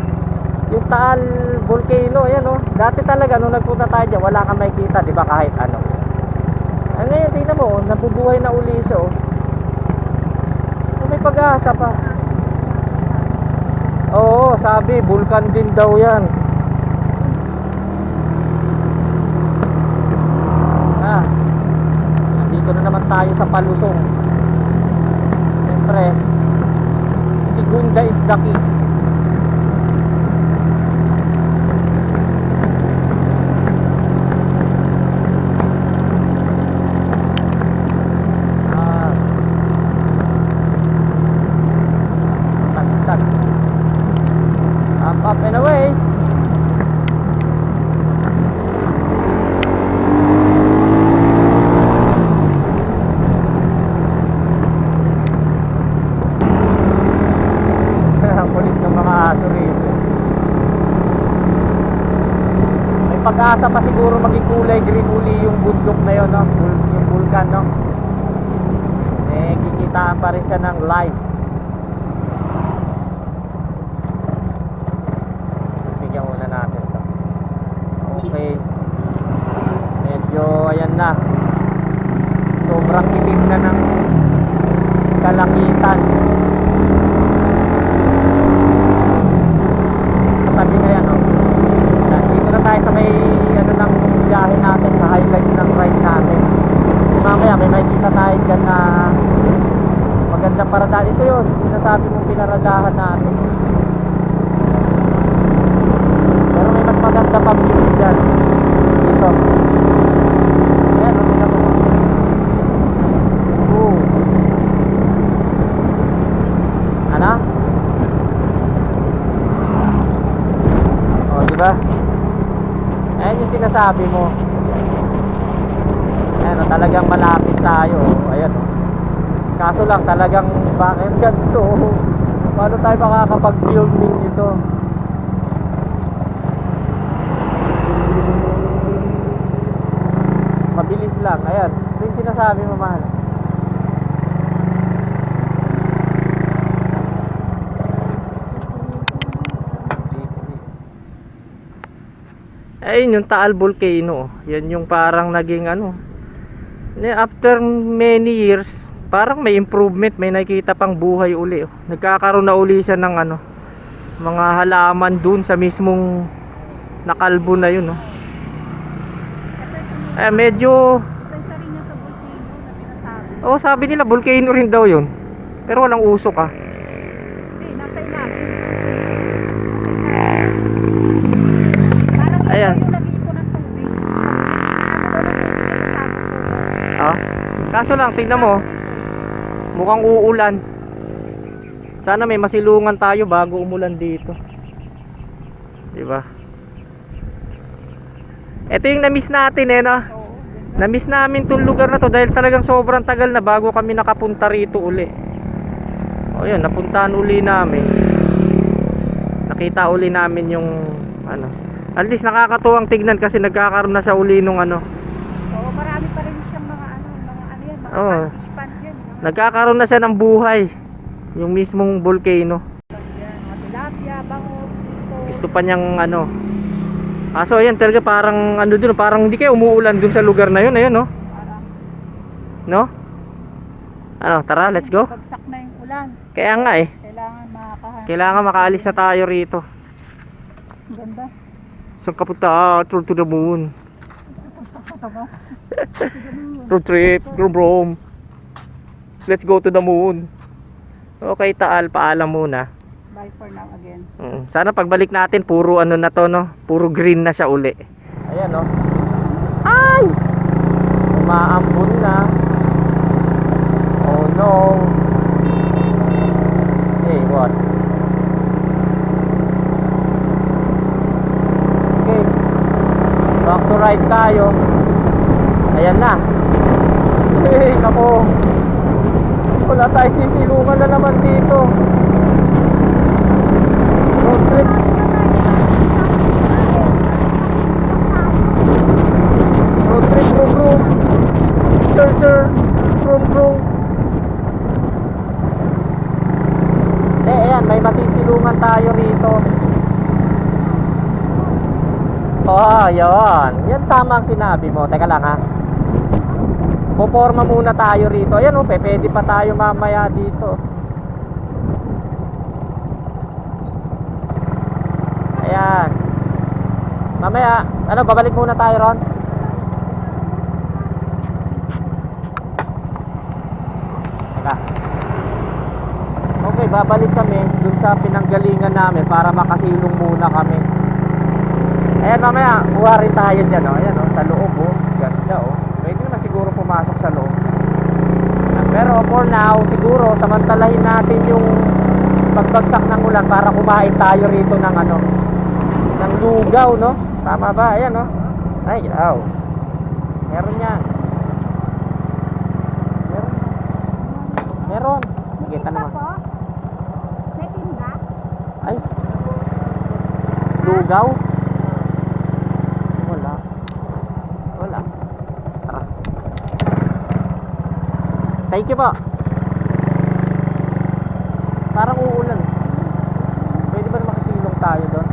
yung Taal Volcano. Ayan, o. Dati talaga, nung nagpunta tayo dyan, wala kang makikita, di ba, kahit ano. Ngayon, tinan mo, nabubuhay na uli siya, o. May pag-asa pa. Oo, sabi, vulkan din daw yan. Nandito na naman tayo sa Palusong. Siyempre, Segunda is the key. Up and away. Kulit ng mga aso rito. May pag-asa pa siguro maging kulay green uli yung bundok na yun, no? Yung vulkan, no? Kikitaan pa rin siya ng live. Bigyan muna natin to. Okay. Medyo ayan na. Sobrang itim na ng kalangitan. Tabi na yan, no? Dito na tayo sa sinasabi mo. Ayan, talagang malapit tayo. Ayan, oh. Kaso lang talagang bakit ganito? Paano tayo makakapag-filming ito? Mabilis lang. Ayan, ito yung sinasabi mo, mahal. Ayun yung Taal Volcano. Yan yung parang naging ano. After many years, parang may improvement, may nakikita pang buhay uli. Nagkakaroon na uli siya ng ano, mga halaman dun sa mismong nakalbo na yun, no. Medyo Isa rin yan sa volcano na pinasabi. oh, sabi nila volcano rin daw yun. Pero walang usok, ah. Hindi, nasa ilalim. Parang Ayan. ito yung nag-iipon ng tubig. Ah. Kaso lang, tingnan mo, mukhang uulan. Sana may masilungan tayo bago umulan dito. 'Di ba? Ito yung na-miss natin no. Na-miss namin 'tong lugar na to dahil talagang sobrang tagal na bago kami nakapunta rito uli. O yun, napuntahan uli namin. Nakita uli namin yung ano. At least nakakatuwang tignan kasi nagkakaroon na siya uli nung ano. Oo, marami pa rin siyang mga yan, mga Oo. fish yan. Nagkakaroon na siya ng buhay. Yung mismong volcano. Yan, mga tilapia, bangus, ito. Gusto pa niyang ano. Kaso ayan talaga parang ano dun, parang hindi kayo umuulan dun sa lugar na yun, ayun no. Parang No? Ano, tara, let's go. bagsak na yung ulan. Kaya nga eh. Kailangan makakahanap. Kailangan makaalis na tayo rito. Ang ganda. Saan ka punta? Ah, to the moon. Ito ba? Road trip, bro. Let's go to the moon. Okay, Taal, paalam muna. Bye for now again. Sana pagbalik natin puro ano na to no, puro green na siya uli. Ayan no. Ay! Umaambon na. Oh no. Hey, what? Okay. Back to right tayo. Ayan na. Hey, nako. Wala tayo sisilungan na naman dito. Road trip. Road trip, bro. Sir. Bro. Ayan, may masisilungan tayo rito. Oh, yan. Yan tama ang sinabi mo. Teka lang ha. Puporma muna tayo rito. Ayan pwede pa tayo mamaya dito. Ayan. Mamaya, babalik muna tayo ron. Teka. Okay, babalik kami dun sa pinanggalingan namin para makasilong muna kami. Ayan, mamaya, kuha rin tayo dyan, Ayan, sa loob, Ganda, Pwede naman siguro pumasok sa loob. Pero for now, siguro samantalahin natin yung pagbagsak ng ulan para kumain tayo rito ng ng lugaw, no? Tama ba? Ayan, Ay, Meron yan. Meron. Sige, tanong mo. May tinda? Ay. Lugaw? Wala. Tara. Thank you po. Parang uulan. Pwede ba na makasilong tayo doon?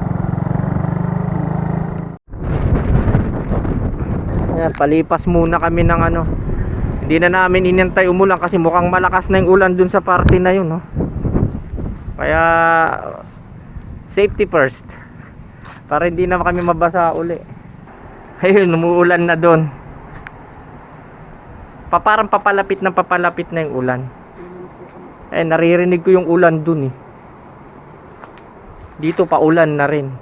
Ayan, palipas muna kami ng Hindi na namin inintay umulan kasi mukhang malakas na yung ulan dun sa party na yun, Kaya safety first. Para hindi na kami mabasa uli. Ayun, umuulan na doon. Parang papalapit na yung ulan. Naririnig ko yung ulan dun Dito pa ulan na rin.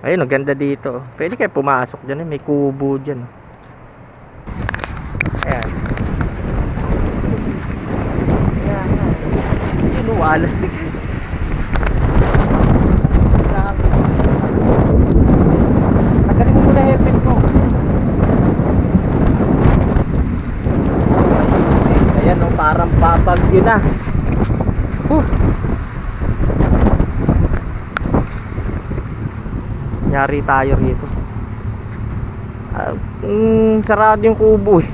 Ayun, ganda dito. Pwede kayo pumasok dyan may kubo dyan. Ayan. Yun, walas din. bagyo na. Huh. Yari tayo rito. Sarado yung kubo eh.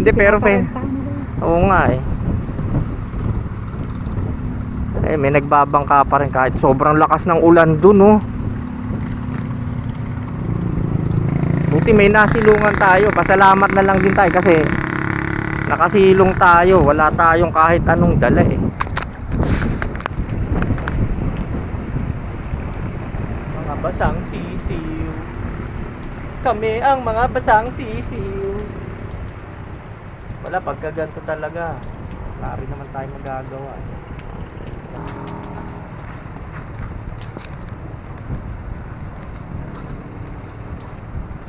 Hindi pero oo nga eh. May nagbabangka pa rin kahit sobrang lakas ng ulan dun, oh. Buti may nasilungan tayo. Pasalamat na lang din tayo kasi nakasilong tayo. Wala tayong kahit anong dala eh. Mga basang sisiw. Kami ang mga basang sisiw. Wala, pagkaganto talaga wala rin naman tayo magagawa eh.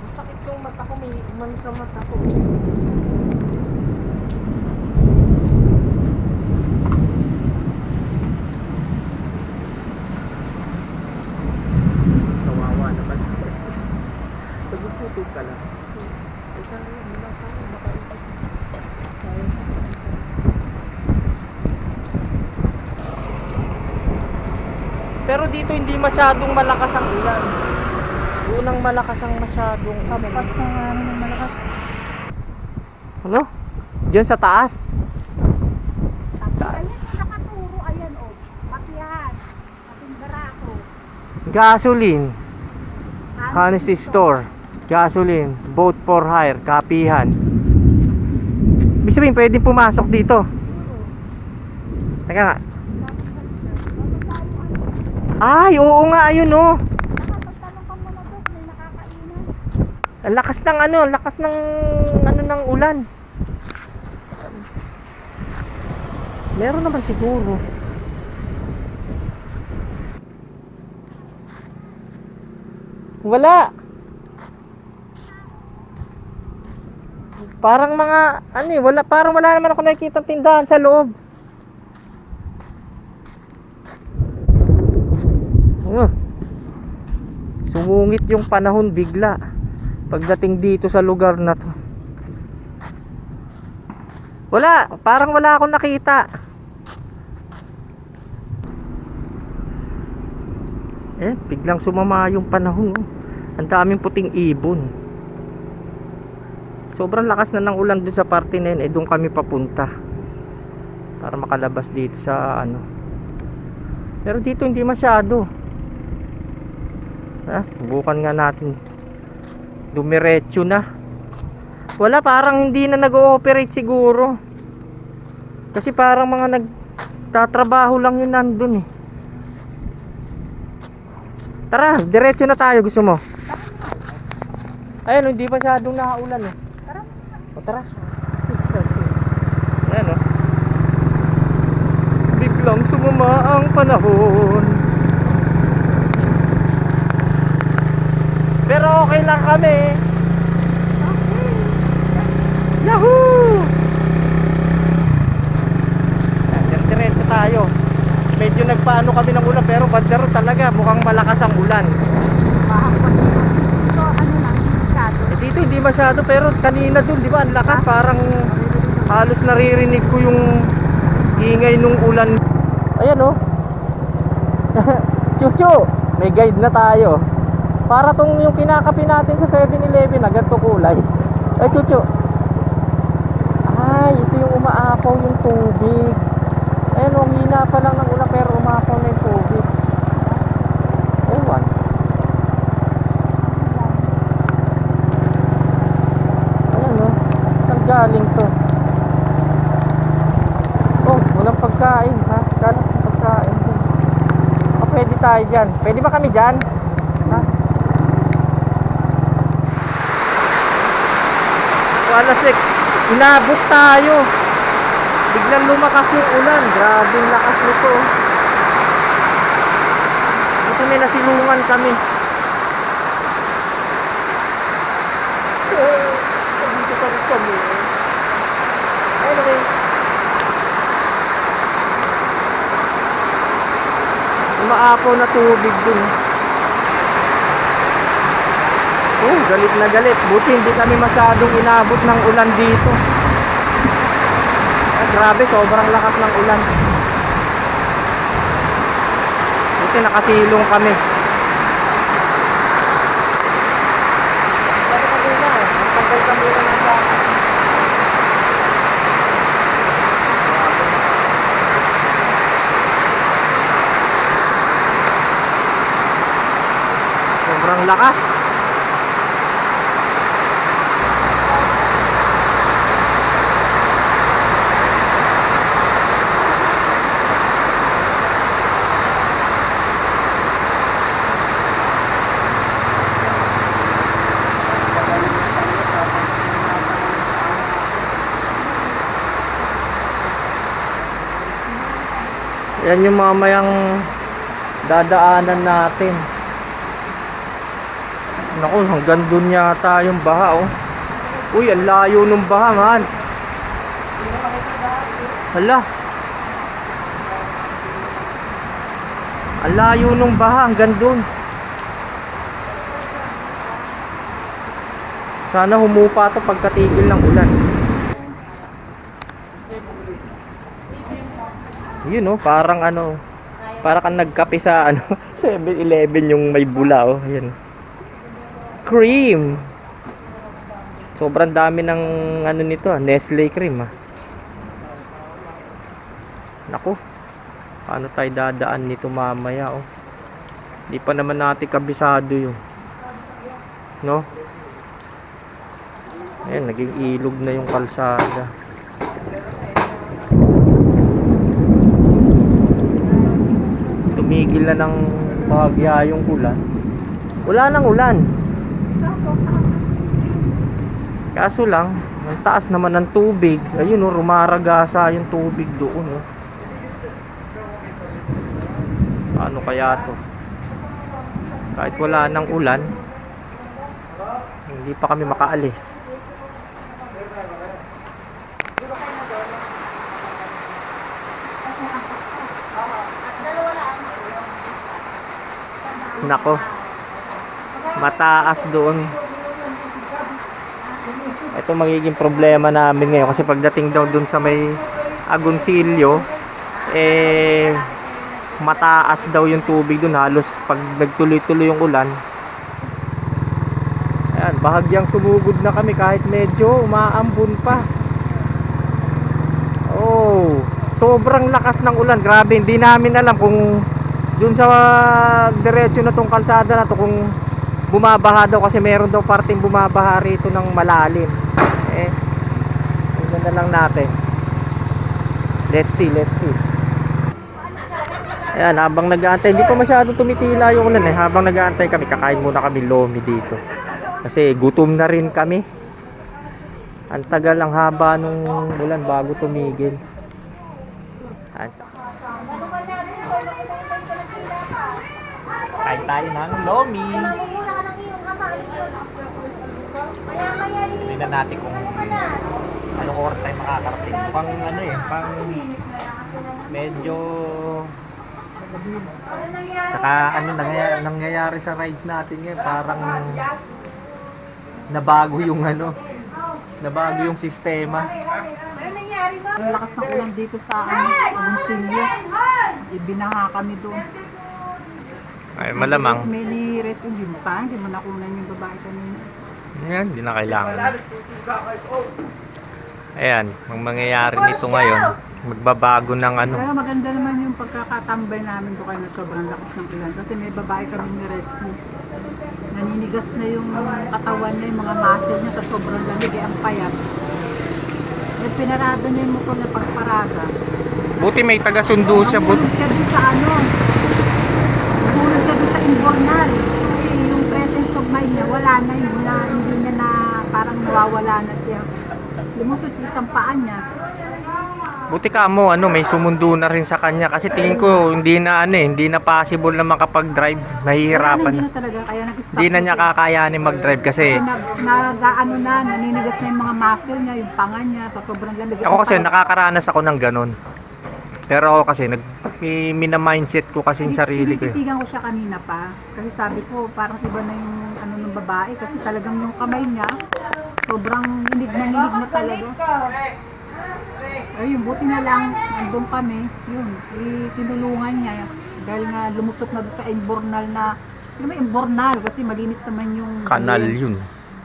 Masakit yung mata ko, may iman sa mata ko. Kawawa naman. Pag-ututog ka lang. Teka lang, wala tayo, makaisip. Pero dito hindi masyadong malakas ang ulan. Unang malakas ang masyadong Kapag sa ano ng malakas. ano? Diyan sa taas. Ayan yung nakaturo, ayan o. Patihan. Ating barato. Gasoline. Honesty store. Gasoline. Boat for hire. Kapihan. Ibig sabihin pwede pumasok dito. Teka nga. Ay, oo nga, ayun oh. Nakapagtanong ka muna doon, may nakakainan. Ang lakas ng ano, lakas ng ano ng ulan. Meron naman siguro. Wala. Parang mga ano eh, wala, parang wala naman ako nakikita tindahan sa loob. Sumungit yung panahon bigla pagdating dito sa lugar na to. Wala, parang wala akong nakita. Biglang sumama yung panahon, oh. Ang daming puting ibon. Sobrang lakas na ng ulan dun sa parte na yun, doon kami papunta para makalabas dito sa ano. Pero dito hindi masyado. Subukan nga natin dumiretso na. Wala, parang hindi na nag-ooperate siguro. Kasi parang mga nagtatrabaho lang yun nandun eh. Tara, diretso na tayo, gusto mo? Ayun, hindi masyadong nakaulan eh. Tara. O tara. Ayan o. Biglang sumama ang panahon. Pero okay lang kami. Okay. Yahoo! Ayan, diretso tayo. Medyo nagpaano kami ng ulan, pero bandero talaga, mukhang malakas ang ulan. So, ano lang, masyado. Dito hindi masyado, pero kanina dun, di ba, ang lakas, parang halos naririnig ko yung ingay nung ulan. Ayan oh. Chuchu, may guide na tayo. Para tong yung kinakapi natin sa 7-Eleven na ganito kulay. Ay Chuchu. Ay, ito yung umaapaw yung tubig. Ayan oh, hina pa lang ng ulan pero umaapaw na yung tubig. Ewan. Ayan oh, saan galing to? Oh, walang pagkain ha. Kala ko pagkain din. Pwede tayo dyan. Pwede ba kami dyan? Ha? Wala sek. Inabot tayo. Biglang lumakas yung ulan. Grabe yung lakas nito. Buti may nasilungan kami. Dito pa rin kami. Anyway. Umaapaw na tubig dun. Oh, galit na galit. Buti hindi kami masyadong inabot ng ulan dito. Grabe, sobrang lakas ng ulan. Buti nakasilong kami. Tagal kami na nasa. Sobrang lakas. Yan yung mamayang dadaanan natin. Naku, hanggang dun yata yung baha, oh. Uy, ang layo nung baha, man. Hala. Ang layo nung baha, hanggang dun. Sana humupa to pagkatigil ng ulan. Yun, oh, parang ano, para kang nagkape sa ano, 7-Eleven yung may bula, oh. Ayan. Cream. Sobrang dami ng ano nito, Nestle cream, ah. Naku. Paano tayo dadaan nito mamaya, oh. Di pa naman natin kabisado yung, no? Ayan, naging ilog na yung kalsada. Tumigil na ng bahagya yung ulan. Wala nang ulan. Kaso lang, ang taas naman ng tubig. Ayun, oh, rumaragasa yung tubig doon, oh. Paano kaya to? Kahit wala nang ulan, hindi pa kami makaalis. Nako, mataas doon. Ito magiging problema namin ngayon kasi pagdating daw doon sa may Agoncillo, eh mataas daw yung tubig doon, halos pag nagtuloy-tuloy yung ulan. Ayan, bahagyang sumugod na kami kahit medyo umaambon pa. Oh, sobrang lakas ng ulan. Grabe, hindi namin alam kung dun sa diretso na tong kalsada na to kung bumabaha daw, kasi meron daw parting bumabaha rito ng malalim. Eh, tingnan na lang natin. Let's see. Ayan, habang nag-aantay, hindi pa masyado tumitila yung ulan, eh. Habang nag-aantay kami, kakain muna kami lomi dito. Kasi gutom na rin kami. Ang tagal, ang haba nung ulan bago tumigil. Ayan. Kain tayo ng lomi. Tingnan natin kung anong oras tayo makakarating. Pang ano eh, pang medyo saka ano nangyayari sa rides natin ngayon, parang nabago yung ano, nabago yung sistema. Ang lakas ng ulan dito sa Agoncillo. Ibinaha kami doon. Ay, malamang. May ni-rest, hindi mo saan, hindi mo nakunan yung babae kanina. Ayan, hindi na kailangan. Ayan, ang mangyayari nito ngayon, magbabago ng ano. Pero maganda naman yung pagkakatambay namin doon kayo na sobrang lakas ng ulan. Kasi may babae kami ni-rescue. Naninigas na yung katawan niya, yung mga muscle niya sa sobrang lamig, ang payat. Yung pinarada niya yung motor na pagparada. Buti may taga-sundo siya. Nahulog siya dun sa ano. Nahulog siya dun sa inbornal. Kasi yung presence of mind niya, wala na yun. Hindi niya na, parang nawawala na siya. Lumusot yung isang paa niya. Buti ka mo, ano, may sumundo na rin sa kanya kasi tingin ko hindi na ano, hindi na possible na makapag-drive. Nahihirapan Hindi na. na talaga, kaya nag-stop. Hindi na niya kakayanin mag-drive kasi Nag-ano na, naninigas na yung mga muscle niya, yung panga niya, sa sobrang lamig. ako kasi nakakaranas ako ng ganun. Pero ako kasi mina-mindset ko kasi yung sarili ko. Tinitigan ko siya kanina pa. Kasi sabi ko, parang iba na yung ano ng babae. Kasi talagang yung kamay niya, sobrang hinig na talaga. Ayun, buti na lang, nandun kami, yun, tinulungan niya. Dahil nga lumusot na doon sa imbornal na, ano ba imbornal? Kasi malinis naman yung Kanal gayon. yun.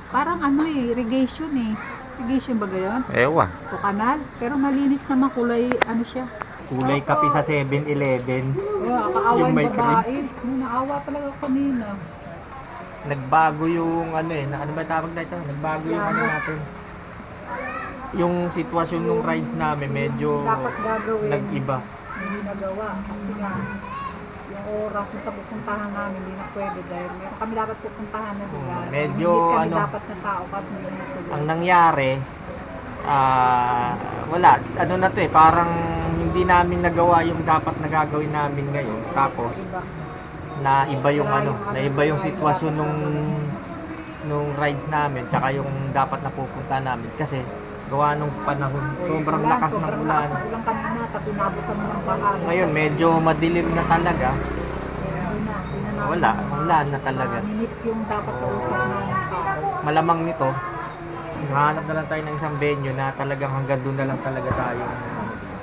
Parang ano irrigation eh. Irrigation ba gayon? Ewa. O kanal? Pero malinis naman, kulay, ano siya. Kulay kape sa 7-Eleven. Kaawa Yung yung may babae. Naawa talaga ako kanina. Nagbago yung ano eh, ano ba tawag na ito? Nagbago yung ano natin. Yung sitwasyon ng rides namin medyo Dapat gagawin. nag-iba. Hindi nagawa. Kasi nga, yung oras na sa pupuntahan namin, hindi na pwede dahil meron kami dapat pupuntahan na lugar. Medyo, Hindi kami ano, dapat na tao kasi hindi na tuloy. Ang nangyari, wala, ano na to eh, parang hindi namin nagawa yung dapat na gagawin namin ngayon. Tapos, Diba? na iba yung ano, na iba yung sitwasyon nung rides namin, tsaka yung dapat na pupunta namin. Kasi, gawa nung panahon, sobrang lakas ng ulan. Sobrang lakas ng ulan kanina, tapos inabot kami ng bahay. Ngayon, medyo madilim na talaga. Hindi na Wala na talaga. Minit yung dapat kausap ng tao. Malamang nito, hanap na lang tayo ng isang venue na talagang hanggang doon na lang talaga tayo.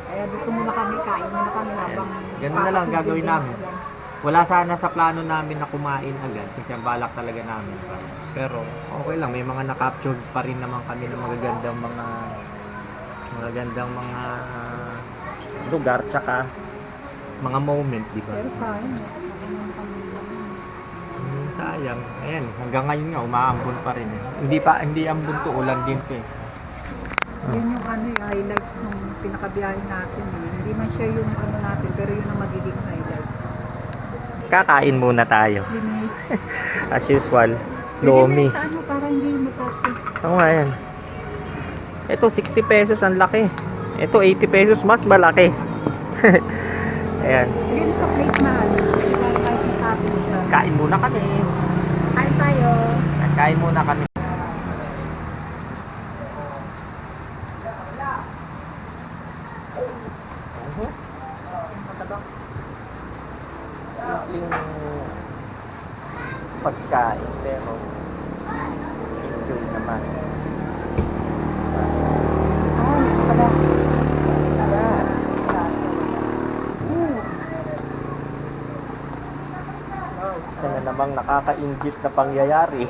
Kaya dito muna kami, kain muna kami habang... Ganun na lang gagawin namin. Wala sana sa plano namin na kumain agad kasi ang balak talaga namin. Pero okay lang, may mga na-captured pa rin naman kami ng magagandang mga lugar tsaka mga moment, di ba? Pero sayang. Sayang. Ayan, hanggang ngayon nga umaambon pa rin. Hindi ambon to, ulan din to eh. Yun yung ano, yung highlights nung pinakabiyahe natin. Hindi man siya yung ano natin, pero yun ang magiging highlights. Kakain muna tayo. Yun As usual, Pwede lomi. na sa ano, para hindi matapos. Oo nga yan. Ito 60 pesos ang laki. Ito 80 pesos mas malaki. Ayan. Yun sa plate na ano, para kahit matapos siya. Kain muna kami. Kain tayo. Kain muna kami. Simpleng pagkain pero enjoy naman. Isa na namang nakaka-inggit na pangyayari.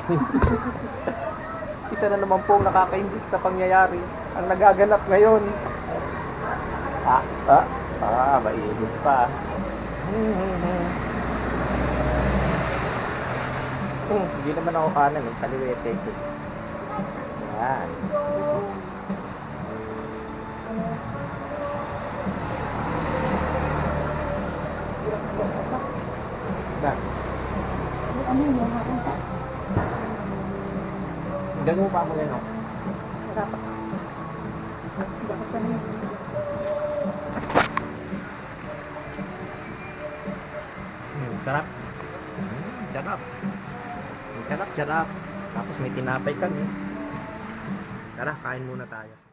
Isa na naman pong nakaka-inggit sa pangyayari ang nagaganap ngayon. Mainit pa. Hindi naman ako kanan eh, kaliwete ko. Yan. Ano yun? Ganun pa mo yan, oh. Dapat. Dapat ka na Sarap. Sarap. Tapos may tinapay kami. Tara, kain muna tayo.